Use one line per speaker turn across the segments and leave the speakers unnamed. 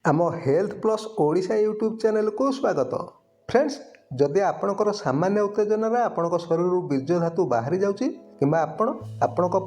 आम health plus Odisha YouTube channel को स्वागत। फ्रेंड्स, जदि आपणकर सामान्य उत्तेजन आपण शरीर बीर्ज धातु बाहरी जाऊँगी कि आपण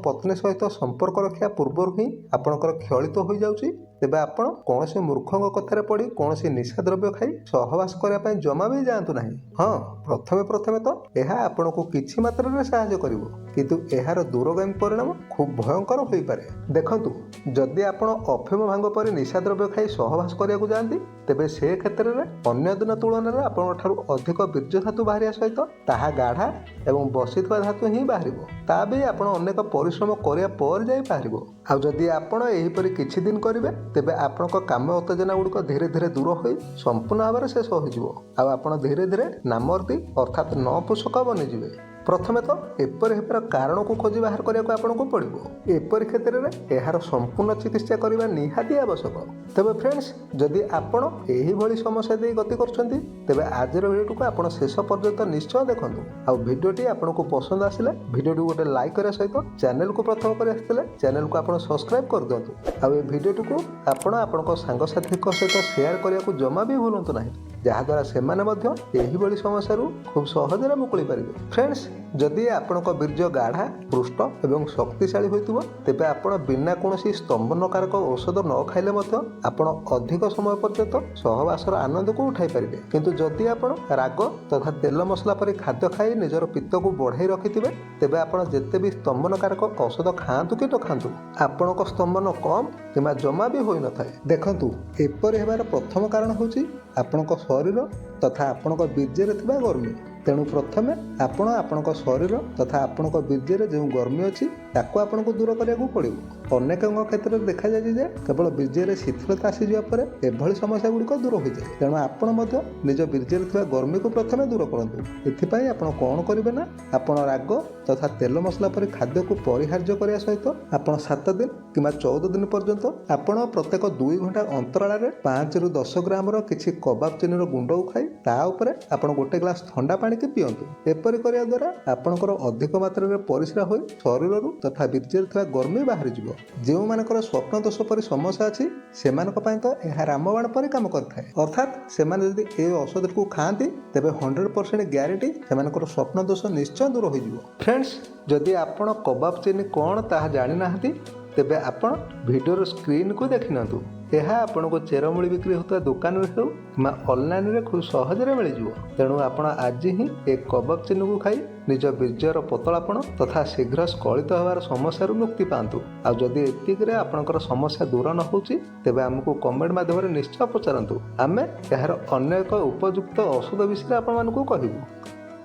पत्नी सहित संपर्क रखा पूर्व ही आपणकर क्षलित हो जाऊँगी, तेबे आपण कौन मूर्खों कथार पड़ी कौन निशा द्रव्य खाई सहवास करने जमा भी जातु ना। हाँ, प्रथमे प्रथमे तो यह आपन को किछि मात्रा साहाय्य करिवो, किंतु एहार दूरगामी परिणाम खूब भयंकर हो पारे। देखंतु, जदि आपण अफिम भांग परि निशा द्रव्य खाई सहवास करिया जाती, तेबे से क्षेत्र में अन्य दिन तुलन में आपण ठारू अधिक बीर्ज धातु बाहरिया सहित ताहा गाढ़ा एवं बसिथवा धातु ही बाहरिबो। ता भी आपण अनेक परिश्रम करिया पर जाई बाहरिबो। आ जदि आपण एहिपरि किछि दिन करिवे, तेबे आपणक काम उत्तेजना गुड़िक धीरे धीरे दूर हो संपूर्ण भाव में शेष हो आपण धीरे धीरे नामर्दी अर्थात नपुंसक बनीजिवे। प्रथमे तो एपरि हेबार कारण को खोजी बाहर करने को आपको पड़ो। एपरि क्षेत्र में यार संपूर्ण चिकित्सा करने निहाती आवश्यक। तेबे फ्रेंड्स, जदि आपण एही भली समस्या दे गति करछंती, तेबे आजर वीडियो को आपण शेष पर्यंत निश्चय देखंतु। आ वीडियोटी आपको पसंद आसिले वीडियो गोटे लाइक करे सहित चैनल को प्रथम कर आसिले चैनल को आपण सब्सक्राइब कर दियंतु। आ वीडियोटी को आपण आपन सांगसाथी सहित शेयर करने को जमा भी भूलंतु नहीं, जहाद्वारा सेमाने मध्य एही भली समस्या खूब सहजरे मुकुली पारिबे। फ्रेंड्स, जदि आपणक बीर्ज गाढ़ा पृष्ठ एवं शक्तिशाली होइतिबो, तेबे आपण बिना कोनोसी स्तंभनकारक औषध न खाइले मध्य आपण अधिक समय पर्यंत सहवासर आनंद को उठाई पारिबे। किंतु जदि आपण राग तथा तेल मसला परि खाद्य खाई निजर पित्त को बढ़ाई रखिथिबे, तेबे आपण जेते भी स्तंभनकारक औषध खांतु कि न खांतु, आपणक स्तंभन कम किंबा जमा भी होई न थाए। देखंतु, एपरि हेबार प्रथम कारण होछि आपणक शरीर तथा आपणक बीर्जरे थिबा गर्मी। तेणु प्रथमे आपण आपणक शरीर तथा आपणक बीर्जरे जो गर्मी अच्छी ताको आपनको दूर करने को पड़ो। अनेक क्षेत्र में देखा जाए जे केवल बीर्जरे शिथिलता आसीजा पर एभली समस्या गुड़िक दूर हो जाए। तेणु आपण निज बीर्जरे थिबा गर्मी को प्रथमे दूर करंतु। एथिपाई आपण कौन करिवे ना, आपण राग तथा तेल मसला पर खाद्य को परिहार्य करने सहित आपण 7 दिन किंवा 14 दिन पर्यंत आपण प्रत्येक 2 घंटा अंतराल 5 ରୁ 10 ग्राम किसी कबाब चीनी गुंड खाई ता उपरे आपण गोटे ग्लास ठंडा पानी के पियंतु। एपरि करिया द्वारा आपणकर अधिक मात्रा में परिश्रा होई शरीर तथा बीर्जरे थिबा गर्मी बाहरी जिवो। जेउ मानकर स्वप्न दोष परि समस्या अछि, सेमानक पय तो एहा रामबाण परि काम करथाय। अर्थात सेमाने यदि ए औषध को खांती, तेबे 100% ग्यारंटी सेमानकर स्वप्न दोष निश्चय दूर हो जिवो। फ्रेंड्स, जदि आपण कबाब चीनी कोन ताहा जानि नाहंती, तेबे आपण वीडियो स्क्रीन को देखि नंतु। यह आपण को चेरमूली बिक्री होता दुकान में हो कि ऑनलाइन रे खूब सहजरे मिल जाव। तेणु आपण आज ही एक कबाब चीनी को खाई निज बीर्जर पतलापण तथा शीघ्र स्खलित होवार समस्या मुक्ति पातु। आ जदि एतिकरे आपणकर समस्या दूर न होची, तेबे हमको कमेंट माध्यम निश्चय पचारंतु। आमे यार अन्य एक उपयुक्त औषध विषय आपण मानकु कहिबु।